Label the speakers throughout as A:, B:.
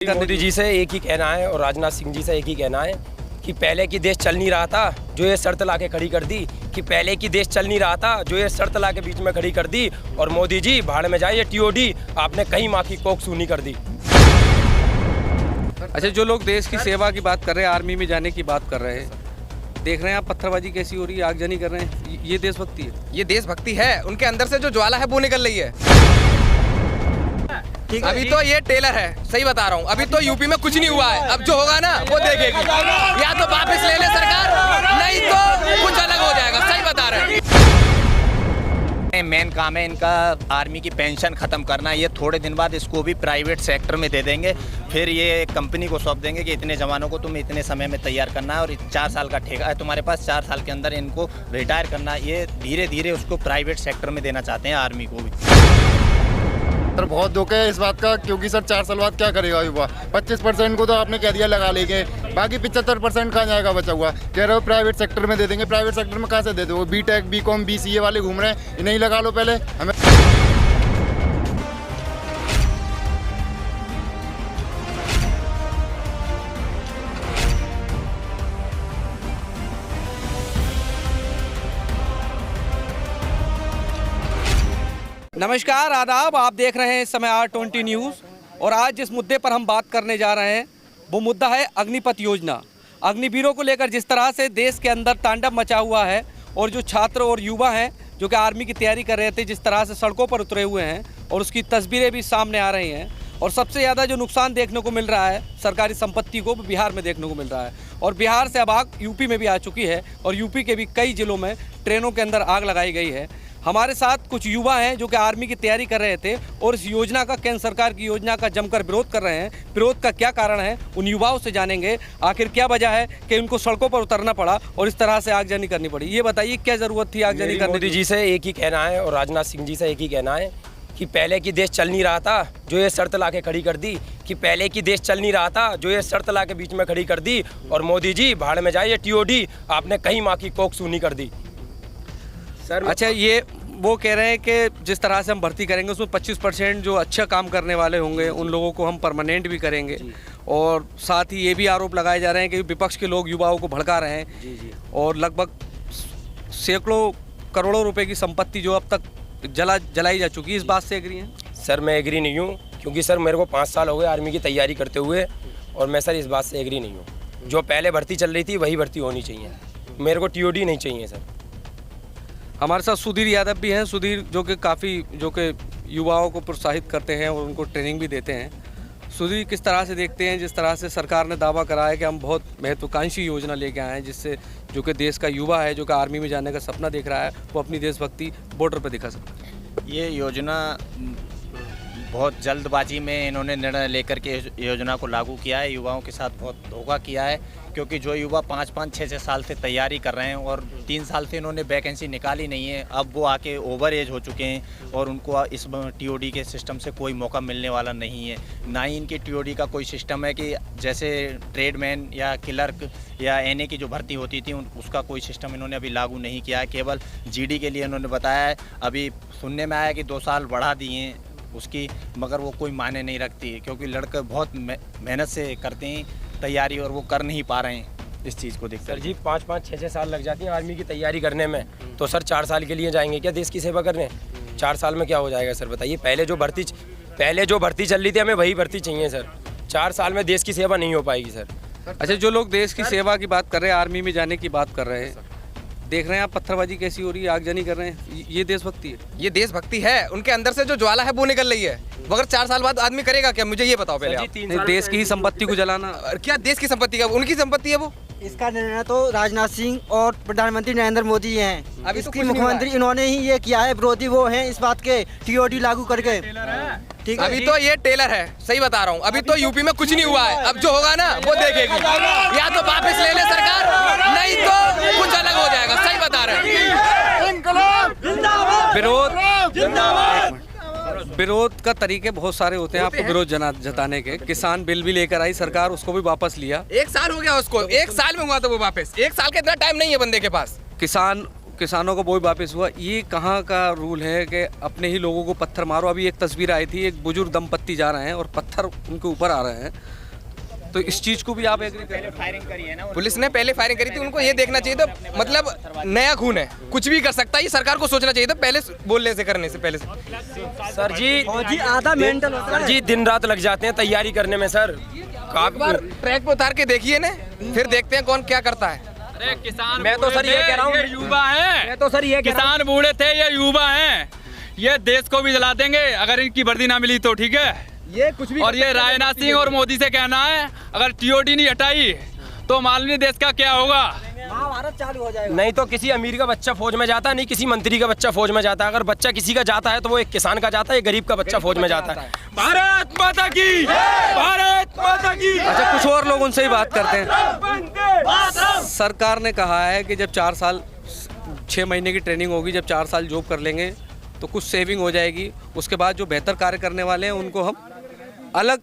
A: करने
B: मोदी जी से एक ही कहना है और राजनाथ सिंह जी से एक ही कहना है कि पहले की देश चल नहीं रहा था जो ये शर्त ला के खड़ी कर दी, कि पहले की देश चल नहीं रहा था जो ये शर्त ला के बीच में खड़ी कर दी। और मोदी जी भाड़ में जाए, ये टीओडी आपने कहीं माँ की कोख सूनी कर दी।
A: अच्छा, जो लोग देश की सेवा की बात कर रहे हैं, आर्मी में जाने की बात कर रहे हैं, देख रहे हैं आप पत्थरबाजी कैसी हो रही है, आगजनी कर रहे हैं, ये देशभक्ति है?
C: ये देशभक्ति है। उनके अंदर से जो ज्वाला है वो निकल रही है। अभी तो ये टेलर है, सही बता रहा हूँ। अभी तो यूपी में कुछ नहीं हुआ है, अब जो होगा ना वो देखेगी। या तो वापस ले ले सरकार, नहीं तो कुछ अलग हो जाएगा। सही बता रहे हैं।
D: मेन काम है इनका आर्मी की पेंशन खत्म करना। ये थोड़े दिन बाद इसको भी प्राइवेट सेक्टर में दे देंगे, फिर ये कंपनी को सौंप देंगे कि इतने जवानों को तुम इतने समय में तैयार करना है और 4 साल का ठेका है तुम्हारे पास, 4 साल के अंदर इनको रिटायर करना। ये धीरे धीरे उसको प्राइवेट सेक्टर में देना चाहते हैं आर्मी को भी।
E: सर बहुत दुख है इस बात का, क्योंकि सर 4 साल बाद क्या करेगा युवा? 25% को तो आपने कह दिया लगा लेंगे, बाकी 75% कहाँ जाएगा बचा हुआ? कह रहे हो प्राइवेट सेक्टर में दे देंगे। प्राइवेट सेक्टर में कहाँ से दे दो? बीटेक, बीकॉम, बीसीए वाले घूम रहे हैं, इन्हें लगा लो पहले। हमें
A: नमस्कार, आदाब। आप देख रहे हैं समय R20 न्यूज़ और आज जिस मुद्दे पर हम बात करने जा रहे हैं वो मुद्दा है अग्निपथ योजना। अग्निवीरों को लेकर जिस तरह से देश के अंदर तांडव मचा हुआ है और जो छात्र और युवा हैं जो कि आर्मी की तैयारी कर रहे थे, जिस तरह से सड़कों पर उतरे हुए हैं और उसकी तस्वीरें भी सामने आ रही हैं। और सबसे ज़्यादा जो नुकसान देखने को मिल रहा है सरकारी संपत्ति को बिहार में देखने को मिल रहा है। और बिहार से अब आग यूपी में भी आ चुकी है और यूपी के भी कई ज़िलों में ट्रेनों के अंदर आग लगाई गई है। हमारे साथ कुछ युवा हैं जो कि आर्मी की तैयारी कर रहे थे और इस योजना का, केंद्र सरकार की योजना का जमकर विरोध कर रहे हैं। विरोध का क्या कारण है उन युवाओं से जानेंगे। आखिर क्या वजह है कि उनको सड़कों पर उतरना पड़ा और इस तरह से आगजनी करनी पड़ी? ये बताइए, क्या ज़रूरत थी आगजनी करने की?
B: मोदी जी से एक ही कहना है और राजनाथ सिंह जी से एक ही कहना है कि पहले की देश चल नहीं रहा था जो ये शर्त ला के खड़ी कर दी, कि पहले की देश चल नहीं रहा था जो ये शर्त ला के बीच में खड़ी कर दी। और मोदी जी भाड़ में जाए, ये टीओडी आपने कहीं माँ की कोख सूनी कर दी।
A: सर अच्छा, ये वो कह रहे हैं कि जिस तरह से हम भर्ती करेंगे उसमें 25% जो अच्छा काम करने वाले होंगे उन लोगों को हम परमानेंट भी करेंगे। और साथ ही ये भी आरोप लगाए जा रहे हैं कि विपक्ष के लोग युवाओं को भड़का रहे हैं और लगभग सैकड़ों करोड़ों रुपए की संपत्ति जो अब तक जलाई जा चुकी है। इस बात से एग्री हैं?
B: सर मैं एग्री नहीं हूँ, क्योंकि सर मेरे को 5 साल हो गए आर्मी की तैयारी करते हुए और मैं सर इस बात से एग्री नहीं हूँ। जो पहले भर्ती चल रही थी वही भर्ती होनी चाहिए, मेरे को टीओडी नहीं चाहिए सर।
A: हमारे साथ सुधीर यादव भी हैं। सुधीर जो कि युवाओं को प्रोत्साहित करते हैं और उनको ट्रेनिंग भी देते हैं। सुधीर, किस तरह से देखते हैं जिस तरह से सरकार ने दावा करा है कि हम बहुत महत्वाकांक्षी योजना लेके आए हैं जिससे जो कि देश का युवा है जो कि आर्मी में जाने का सपना देख रहा है वो अपनी देशभक्ति बॉर्डर पर दिखा सकता है?
D: ये योजना बहुत जल्दबाजी में इन्होंने निर्णय लेकर के योजना को लागू किया है। युवाओं के साथ बहुत धोखा किया है, क्योंकि जो युवा 5-5, 6-6 साल से तैयारी कर रहे हैं और 3 साल से इन्होंने वैकेंसी निकाली नहीं है, अब वो आके ओवर एज हो चुके हैं और उनको इस टीओडी के सिस्टम से कोई मौका मिलने वाला नहीं है। ना ही इनकी टीओडी का कोई सिस्टम है कि जैसे ट्रेडमैन या क्लर्क या एनए की जो भर्ती होती थी उसका कोई सिस्टम इन्होंने अभी लागू नहीं किया है। केवल जीडी के लिए इन्होंने बताया है। अभी सुनने में आया कि 2 साल बढ़ा दिए उसकी, मगर वो कोई मायने नहीं रखती है, क्योंकि लड़के बहुत मेहनत से करते हैं तैयारी और वो कर नहीं पा रहे हैं इस चीज़ को देख।
B: सर जी 5-5, 6-6 साल लग जाती हैं आर्मी की तैयारी करने में, तो सर 4 साल के लिए जाएंगे क्या देश की सेवा करने? 4 साल में क्या हो जाएगा सर बताइए? पहले जो भर्ती चल रही थी हमें वही भर्ती चाहिए सर। 4 साल में देश की सेवा नहीं हो पाएगी सर।
A: अच्छा, जो लोग देश की सेवा की बात कर रहे हैं, आर्मी में जाने की बात कर रहे हैं, देख रहे हैं आप पत्थरबाजी कैसी हो रही है, आगजनी कर रहे हैं, ये देशभक्ति है?
C: ये देशभक्ति है। उनके अंदर से जो ज्वाला है वो निकल रही है। मगर 4 साल बाद आदमी करेगा क्या? मुझे ये बताओ पहले आप।
A: देश की ही संपत्ति को जलाना?
C: क्या देश की संपत्ति का? उनकी संपत्ति है वो।
F: इसका निर्णय तो राजनाथ सिंह और प्रधानमंत्री नरेंद्र मोदी हैं।
C: अभी तो
F: इसकी मुख्यमंत्री इन्होंने ही ये किया है, विरोधी वो हैं इस बात के, टीओडी लागू करके। ठीक है,
C: अभी तो ये टेलर है, सही बता रहा हूँ। अभी तो यूपी में कुछ नहीं हुआ है, अब जो होगा ना वो देखेगी। या तो वापस ले ले सरकार, नहीं तो कुछ अलग हो जाएगा। सही बता रहे हैं।
A: विरोध का तरीके बहुत सारे होते हैं आपको विरोध जताने के। किसान बिल भी लेकर आई सरकार, उसको भी वापस लिया।
C: 1 साल हो गया उसको, 1 साल में हुआ था वो वापस। 1 साल का इतना टाइम नहीं है बंदे के पास।
A: किसान किसानों का बोझ वापस हुआ, ये कहाँ का रूल है कि अपने ही लोगों को पत्थर मारो? अभी एक तस्वीर आई थी, एक बुजुर्ग दंपत्ति जा रहे हैं और पत्थर उनके ऊपर आ रहे हैं, तो इस चीज़ को भी आप एग्री करें?
D: फायरिंग करी है ना
C: पुलिस ने पहले फायरिंग करी थी, उनको ये देखना चाहिए था, मतलब नया खून है, कुछ भी कर सकता है, ये सरकार को सोचना चाहिए था पहले बोलने से, करने से पहले से।
B: सर जी
F: आधा मेंटल होता
B: सर जी दिन रात लग जाते हैं तैयारी करने में सर।
C: एक बार ट्रैक पे उतार के देखिए ना, फिर देखते हैं कौन क्या करता है।
G: अरे किसान
B: मैं तो सर ये कह रहा हूँ,
G: ये युवा हैं।
B: मैं तो सर ये कह रहा हूँ,
G: किसान बूढ़े थे, ये युवा हैं, ये देश को भी जला देंगे अगर इनकी वर्दी ना मिली तो, ठीक है।
F: ये कुछ भी
G: और ये राजनाथ सिंह और मोदी से कहना है, अगर टीओडी नहीं हटाई तो मालूम नहीं देश का क्या होगा।
F: महाभारत चालू हो जाएगा।
B: नहीं तो किसी अमीर का बच्चा फौज में जाता, नहीं किसी मंत्री का बच्चा फौज में जाता। अगर बच्चा किसी का जाता है तो वो एक किसान का जाता है, एक गरीब का बच्चा फौज में जाता है। भारत माता की, भारत माता की।
A: अच्छा, कुछ और लोग उनसे ही बात करते हैं। सरकार ने कहा है कि जब 4 साल 6 महीने की ट्रेनिंग होगी, जब 4 साल जॉब कर लेंगे तो कुछ सेविंग हो जाएगी, उसके बाद जो बेहतर कार्य करने वाले हैं उनको हम अलग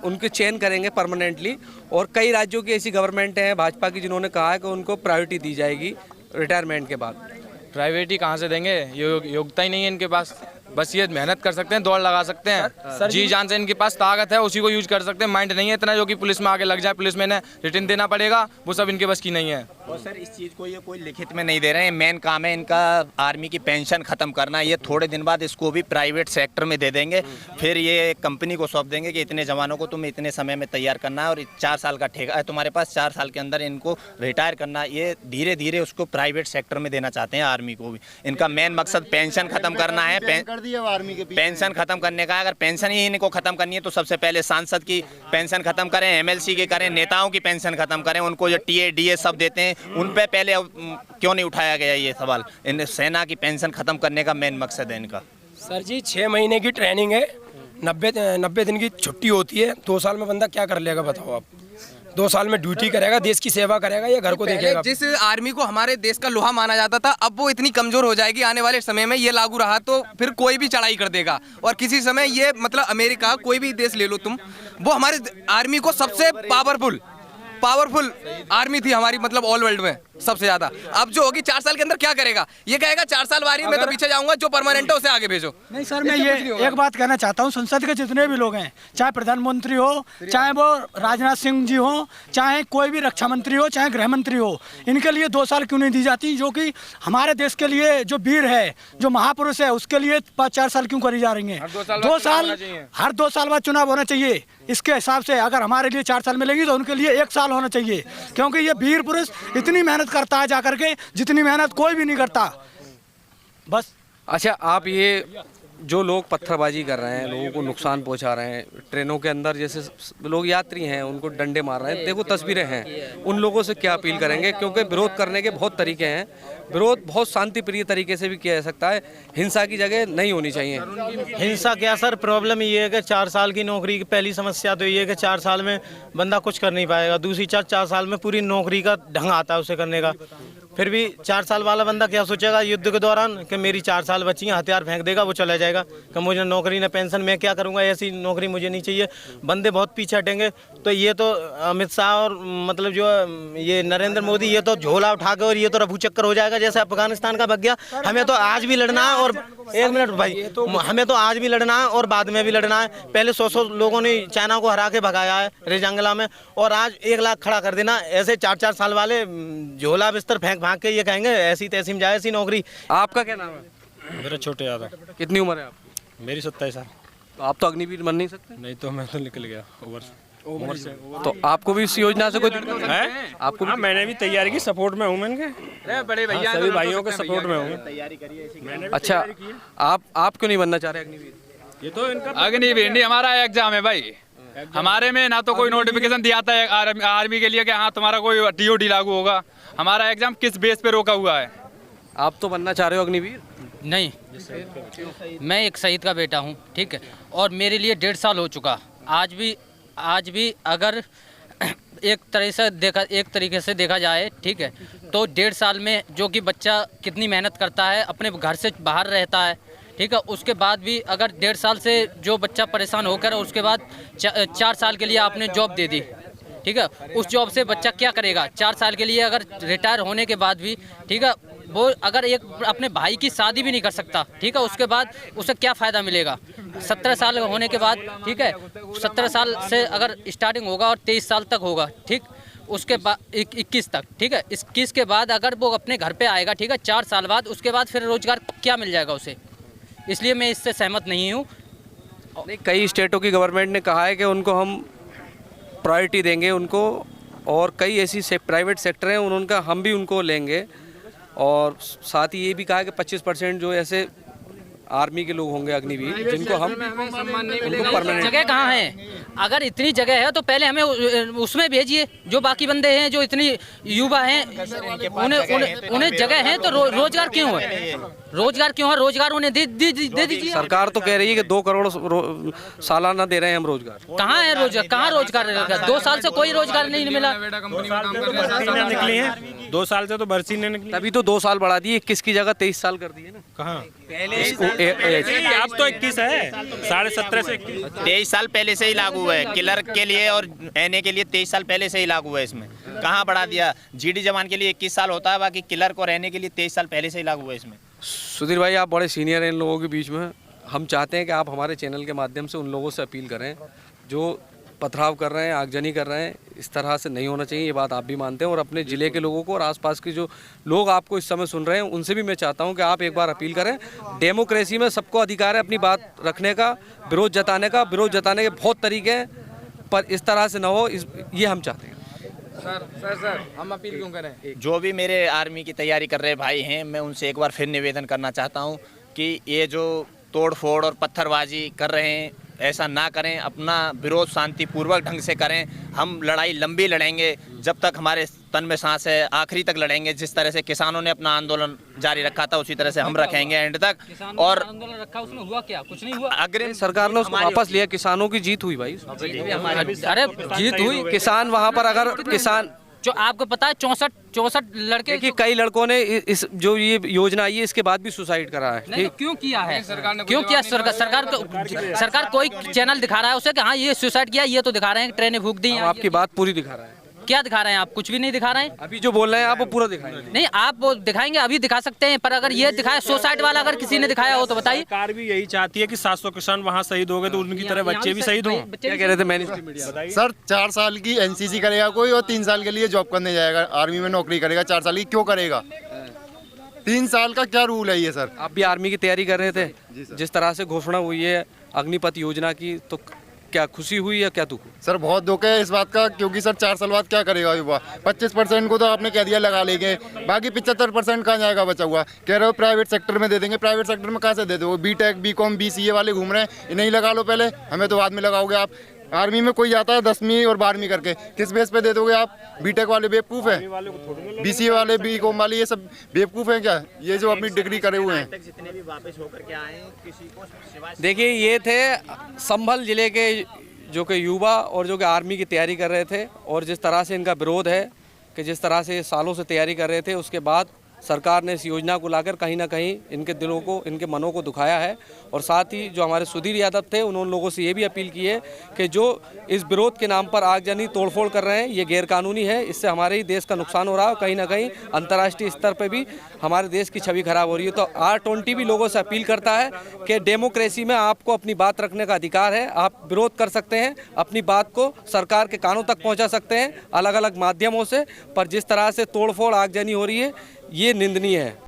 A: उनके चयन करेंगे परमानेंटली। और कई राज्यों की ऐसी गवर्नमेंट है भाजपा की जिन्होंने कहा है कि उनको प्रायोरिटी दी जाएगी रिटायरमेंट के बाद।
H: प्राइवेट ही कहाँ से देंगे, योग्यता ही नहीं है इनके पास। बस ये मेहनत कर सकते हैं, दौड़ लगा सकते हैं, जी जान से इनके पास ताकत है, उसी को यूज कर सकते हैं। माइंड नहीं है इतना जो कि पुलिस में आगे लग जाए, पुलिस में रिटर्न देना पड़ेगा, वो सब इनके बस की नहीं है।
D: और सर इस चीज़ को ये कोई लिखित में नहीं दे रहे हैं, मेन काम है इनका आर्मी की पेंशन ख़त्म करना। ये थोड़े दिन बाद इसको भी प्राइवेट सेक्टर में दे देंगे, फिर ये कंपनी को सौंप देंगे कि इतने जवानों को तुम इतने समय में तैयार करना है और 4 साल का ठेका है तुम्हारे पास, 4 साल के अंदर इनको रिटायर करना। ये धीरे धीरे उसको प्राइवेट सेक्टर में देना चाहते हैं आर्मी को भी। इनका मेन मकसद पेंशन ख़त्म करना है,
E: कर दिया आर्मी के
D: पेंशन खत्म करने का। अगर पेंशन ही इनको खत्म करनी है तो सबसे पहले सांसद की पेंशन खत्म करें, एमएलसी की करें, नेताओं की पेंशन खत्म करें। उनको जो टीए डीए सब देते हैं उन पे पहले क्यों नहीं उठाया गया ये सवाल? इन सेना की पेंशन खत्म करने का मेन मकसद है इनका।
B: सर जी 6 महीने की ट्रेनिंग है, 90 दिन की छुट्टी होती है। 2 साल में बंदा क्या कर लेगा बताओ आप? 2 साल में ड्यूटी करेगा, देश की सेवा करेगा या घर को देखेगा?
C: जिस आर्मी को हमारे देश का लोहा माना जाता था, अब वो इतनी कमजोर हो जाएगी आने वाले समय में, ये लागू रहा तो फिर कोई भी चढ़ाई कर देगा। और किसी समय ये मतलब अमेरिका, कोई भी देश ले लो तुम, वो हमारे आर्मी को सबसे पावरफुल आर्मी थी हमारी, मतलब ऑल वर्ल्ड में सबसे ज्यादा। अब जो होगी 4 साल के अंदर क्या करेगा? ये कहेगा 4 साल वारी में तो पीछे जाऊंगा, जो परमानेंट है उसे आगे भेजो।
I: नहीं सर, मैं ये एक बात कहना चाहता हूँ, संसद के जितने भी लोग हैं, चाहे प्रधानमंत्री हो, चाहे वो राजनाथ सिंह जी हो, चाहे कोई भी रक्षा मंत्री हो, चाहे गृह मंत्री हो, इनके लिए 2 साल क्यों नहीं दी जाती? जो कि हमारे देश के लिए जो वीर है, जो महापुरुष है, उसके लिए 4 साल क्यों करी जा रही है? 2 साल, हर 2 साल बाद चुनाव होना चाहिए। इसके हिसाब से अगर हमारे लिए 4 साल मिलेगी तो उनके लिए 1 साल होना चाहिए, क्योंकि ये वीर पुरुष इतनी मेहनत करता है जाकर के, जितनी मेहनत कोई भी नहीं करता। बस।
A: अच्छा, आप ये जो लोग पत्थरबाजी कर रहे हैं, लोगों को नुकसान पहुंचा रहे हैं, ट्रेनों के अंदर जैसे लोग यात्री हैं उनको डंडे मार रहे हैं, देखो तस्वीरें हैं, उन लोगों से क्या अपील करेंगे? क्योंकि विरोध करने के बहुत तरीके हैं, विरोध बहुत शांतिप्रिय तरीके से भी किया जा सकता है, हिंसा की जगह नहीं होनी चाहिए।
J: हिंसा क्या सर, प्रॉब्लम ये है कि 4 साल की नौकरी की पहली समस्या तो ये है कि 4 साल में बंदा कुछ कर नहीं पाएगा। दूसरी 4 साल में पूरी नौकरी का ढंग आता है उसे करने का। फिर भी 4 साल वाला बंदा क्या सोचेगा युद्ध के दौरान कि मेरी 4 साल बची हैं, हथियार फेंक देगा, वो चला जाएगा कि मुझे नौकरी न पेंशन, मैं क्या करूंगा, ऐसी नौकरी मुझे नहीं चाहिए। बंदे बहुत पीछे हटेंगे। तो ये तो अमित शाह और मतलब जो ये नरेंद्र मोदी, ये तो झोला उठा के और ये तो रफू चक्कर हो जाएगा जैसे अफगानिस्तान का बग गया। हमें तो आज भी लड़ना है, और 1 मिनट भाई, हमें तो आज भी लड़ना है और बाद में भी लड़ना है। पहले 100 लोगों ने चाइना को हरा के भगाया है रेजांगला में, और आज 1 लाख खड़ा कर देना। ऐसे 4 साल वाले झोला बिस्तर फेंक भाग के ये कहेंगे ऐसी तैसी में जाए ऐसी नौकरी।
A: आपका क्या नाम है?
H: मेरा छोटे यादव।
A: कितनी उम्र है आपकी?
H: मेरी 27 साल।
A: तो आप तो अग्निवीर बन नहीं सकते?
H: नहीं तो मैं तो निकल गया उम्र से।
A: तो आपको भी इस योजना से कोई दिक्कत है? आपको भी?
H: मैंने भी तैयारी की, सपोर्ट में हूँ मैं इनके,
C: बड़े भैया
H: सभी भाइयों के सपोर्ट में हूँ।
A: अच्छा, आप क्यों नहीं बनना चाह रहे अग्निवीर?
H: ये तो इनका
G: अग्निवीर नहीं, हमारा एग्जाम है भाई। हमारे में ना तो कोई नोटिफिकेशन दिया था आर्मी के लिए कि हाँ तुम्हारा कोई टीओडी लागू होगा। हमारा एग्जाम किस बेस पे रोका हुआ है?
A: आप तो बनना चाह रहे हो अग्निवीर?
K: नहीं, मैं एक शहीद का बेटा हूँ, ठीक है, और मेरे लिए 1.5 साल हो चुका। आज भी अगर एक तरीके से देखा जाए, ठीक है, तो 1.5 साल में जो कि बच्चा कितनी मेहनत करता है, अपने घर से बाहर रहता है, ठीक है, उसके बाद भी अगर 1.5 साल से जो बच्चा परेशान होकर उसके बाद 4 साल के लिए आपने जॉब दे दी, ठीक है, उस जॉब से बच्चा क्या करेगा? 4 साल के लिए अगर रिटायर होने के बाद भी, ठीक है, वो अगर एक अपने भाई की शादी भी नहीं कर सकता, ठीक है, उसके बाद उसे क्या फ़ायदा मिलेगा? 17 साल होने के बाद, ठीक है, 17 साल से अगर स्टार्टिंग होगा और 23 साल तक होगा, ठीक, उसके बाद 21 तक, ठीक है, 21 के बाद अगर वो अपने घर पे आएगा, ठीक है, 4 साल बाद, उसके बाद फिर रोज़गार क्या मिल जाएगा उसे? इसलिए मैं इससे सहमत नहीं हूँ।
A: नहीं, कई स्टेटों की गवर्नमेंट ने कहा है कि उनको हम प्रायोरिटी देंगे उनको, और कई ऐसी प्राइवेट सेक्टर हैं उनका हम भी उनको लेंगे, और साथ ही ये भी कहा है कि 25% जो ऐसे आर्मी के लोग होंगे अग्निवीर जिनको हम उनको परमानेंट।
K: जगह कहाँ है? अगर इतनी जगह है तो पहले हमें उसमें भेजिए। जो बाकी बंदे हैं जो इतनी युवा हैं उन्हें जगह है तो रोजगार क्यों है? रोजगार क्यों है? रोजगार उन्हें दे दीजिए।
A: सरकार तो कह रही है कि 2 करोड़ सालाना दे रहे हैं हम रोजगार।
K: कहाँ है रोजगार? कहाँ रोजगार? 2 साल से कोई रोजगार नहीं मिला।
J: निकली है 2 साल से तो बरसी नहीं निकली,
A: तभी तो 2 साल बढ़ा दिए, 21 की जगह 23 साल कर दिए ना।
J: कहाँ अब तो 21 है, 17.5 से
D: 23 साल पहले से ही लागू हुआ है क्लर्क के लिए, और एनए के लिए 23 साल पहले से ही लागू हुआ है। इसमें कहाँ बढ़ा दिया? जीडी जवान के लिए 21 साल होता है, बाकी क्लर्क और एनए के लिए 23 साल पहले से ही लागू हुआ है इसमें।
A: सुधीर भाई, आप बड़े सीनियर हैं इन लोगों के बीच में, हम चाहते हैं कि आप हमारे चैनल के माध्यम से उन लोगों से अपील करें जो पथराव कर रहे हैं, आगजनी कर रहे हैं। इस तरह से नहीं होना चाहिए, ये बात आप भी मानते हैं, और अपने ज़िले के लोगों को और आसपास के जो लोग आपको इस समय सुन रहे हैं उनसे भी मैं चाहता हूं कि आप एक बार अपील करें। डेमोक्रेसी में सबको अधिकार है अपनी बात रखने का, विरोध जताने का। विरोध जताने के बहुत तरीके हैं, पर इस तरह से ना हो, ये हम चाहते हैं।
H: सर हम अपील क्यों करें?
D: जो भी मेरे आर्मी की तैयारी कर रहे भाई हैं, मैं उनसे एक बार फिर निवेदन करना चाहता हूं कि ये जो तोड़ फोड़ और पत्थरबाजी कर रहे हैं ऐसा ना करें, अपना विरोध शांतिपूर्वक ढंग से करें। हम लड़ाई लंबी लड़ेंगे जब तक हमारे तन में सांस है, आखिरी तक लड़ेंगे। जिस तरह से किसानों ने अपना आंदोलन जारी रखा था उसी तरह से हम रखेंगे एंड तक। और
K: आंदोलन रखा, उसमें हुआ क्या? कुछ नहीं हुआ।
D: अग्रिम
A: सरकार ने उसको वापस लिया, किसानों की जीत हुई भाई।
K: अरे जीत हुई,
A: किसान वहाँ पर अगर किसान
K: जो आपको पता है 64 लड़के,
A: देखिए कई लड़कों ने इस जो ये योजना आई है इसके बाद भी सुसाइड करा है।
K: नहीं, तो क्यों किया है? क्यों किया? सरकार कोई चैनल दिखा रहा है उसे कि हाँ ये सुसाइड किया, ये तो दिखा रहे हैं ट्रेनें फूंक दी।
A: आपकी बात पूरी दिखा रहा है।
K: क्या दिखा रहे हैं आप? कुछ भी नहीं दिखा रहे हैं।
A: अभी जो बोल रहे हैं आप वो पूरा दिखाएंगे।
K: नहीं, आप वो दिखाएंगे, अभी दिखा सकते हैं, पर अगर ये दिखाया सुसाइड वाला अगर किसी ने दिखाया हो तो बताइए।
J: सरकार भी यही चाहती है कि 700 किसान वहाँ शहीद हो गए तो उनकी तरह बच्चे भी शहीद हों।
A: क्या कह रहे थे मैंने?
E: सर 4 साल की एनसीसी करेगा कोई और 3 साल के लिए जॉब करने जाएगा, आर्मी में नौकरी करेगा। 4 साल की क्यों करेगा? 3 साल का क्या रूल है ये सर?
A: आप भी आर्मी की तैयारी कर रहे थे, जिस तरह से घोषणा हुई है अग्निपथ योजना की, तो क्या खुशी हुई या क्या दुख?
E: सर बहुत दुख है इस बात का, क्योंकि सर 4 साल बाद क्या करेगा युवा? 25% को तो आपने कह दिया लगा लेंगे, बाकी 75% कहाँ जाएगा बचा हुआ? कह रहे हो प्राइवेट सेक्टर में दे देंगे, प्राइवेट सेक्टर में कहाँ से दे दो? बीटेक, बीकॉम, बीसीए वाले घूम रहे हैं, इन्हें लगा लो पहले, हमें तो बाद में लगाओगे आप। आर्मी में कोई जाता है 10वीं और 12वीं करके, किस बेस पे दे दोगे आप? बीटेक वाले बेवकूफ़ हैं, बीसीए वाले, बीकॉम वाले, ये सब बेवकूफ़ हैं क्या? ये जो अपनी डिग्री करे हुए हैं।
D: जितने भी वापस होकर के आए हैं किसी को
A: देखिए, ये थे संभल जिले के जो कि युवा और जो कि आर्मी की तैयारी कर रहे थे, और जिस तरह से इनका विरोध है कि जिस तरह से सालों से तैयारी कर रहे थे, उसके बाद सरकार ने इस योजना को लाकर कहीं ना कहीं इनके दिलों को, इनके मनों को दुखाया है। और साथ ही जो हमारे सुधीर यादव थे उन्होंने लोगों से ये भी अपील की है कि जो इस विरोध के नाम पर आगजनी तोड़फोड़ कर रहे हैं ये गैरकानूनी है, इससे हमारे ही देश का नुकसान हो रहा है, कहीं ना कहीं अंतर्राष्ट्रीय स्तर पर भी हमारे देश की छवि खराब हो रही है। तो R20 भी लोगों से अपील करता है कि डेमोक्रेसी में आपको अपनी बात रखने का अधिकार है, आप विरोध कर सकते हैं, अपनी बात को सरकार के कानों तक पहुँचा सकते हैं अलग अलग माध्यमों से, पर जिस तरह से तोड़फोड़ आगजनी हो रही है ये निंदनीय है।